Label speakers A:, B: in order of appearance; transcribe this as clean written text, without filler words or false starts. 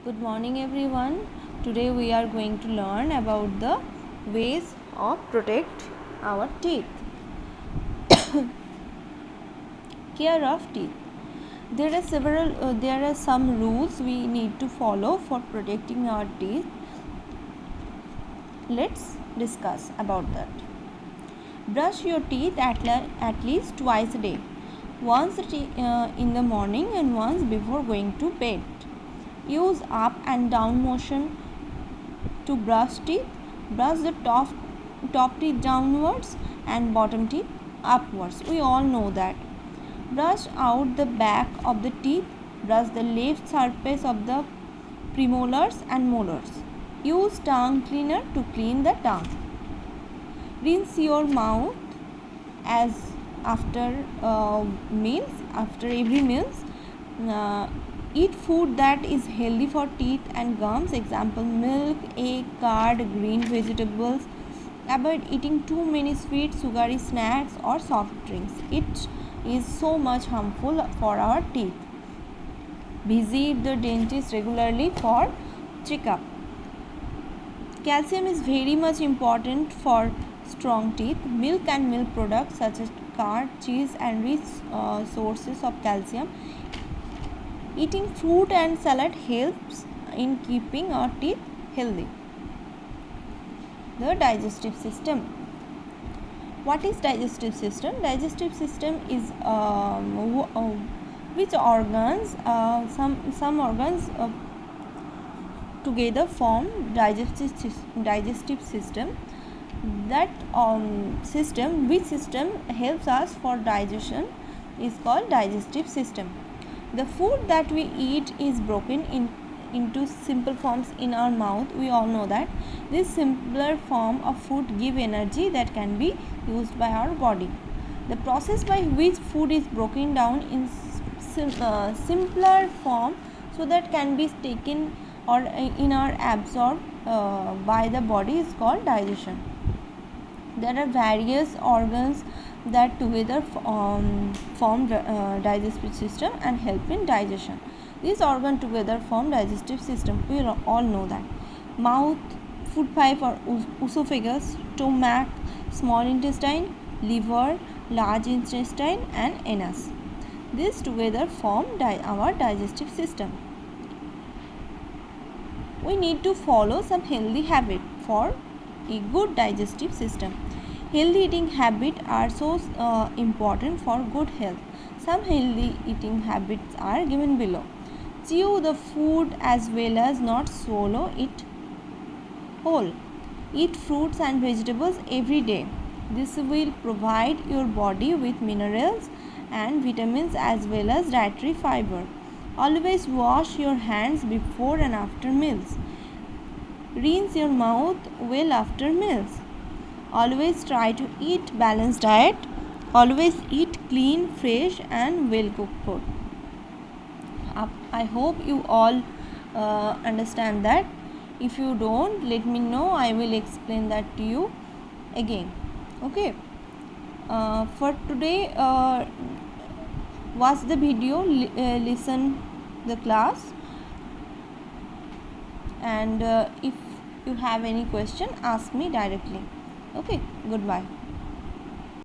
A: Good morning everyone. Today we are going to learn about the ways of protect our teeth. Care of teeth. There are some rules we need to follow for protecting our teeth. Let's discuss about that. Brush your teeth at least twice a day. Once in the morning and once before going to bed. Use up and down motion to brush teeth. Brush the top teeth downwards and bottom teeth upwards. We all know that. Brush out the back of the teeth. Brush the left surface of the premolars and molars. Use tongue cleaner to clean the tongue. Rinse your mouth as after meals. After every meals. Eat food that is healthy for teeth and gums. Example: milk, egg, curd, green vegetables. Avoid eating too many sweet, sugary snacks or soft drinks. It is so much harmful for our teeth. Visit the dentist regularly for checkup. Calcium is very much important for strong teeth. Milk and milk products such as curd, cheese and rich sources of calcium. Eating fruit and salad helps in keeping our teeth healthy. The digestive system. What is digestive system? Digestive system is which organs, some organs together form digestive system. That which system helps us for digestion is called digestive system. The food that we eat is broken into simple forms in our mouth. We all know that. This simpler form of food give energy that can be used by our body. The process by which food is broken down in simpler form so that can be taken or in our absorbed by the body is called digestion. There are various organs that together form digestive system and help in digestion. These organs together form digestive system. We all know that. Mouth, food pipe or esophagus, stomach, small intestine, liver, large intestine and anus. These together form our digestive system. We need to follow some healthy habit for a good digestive system. Healthy eating habits are so important for good health. Some healthy eating habits are given below. Chew the food as well as not swallow it whole. Eat fruits and vegetables every day. This will provide your body with minerals and vitamins as well as dietary fiber. Always wash your hands before and after meals. Rinse your mouth well after meals. Always try to eat balanced diet. Always eat clean, fresh and well cooked food. I hope you all understand that. If you don't, let me know. I will explain that to you again. Okay. For today, watch the video, listen the class, and if you have any question, ask me directly. Okay, goodbye.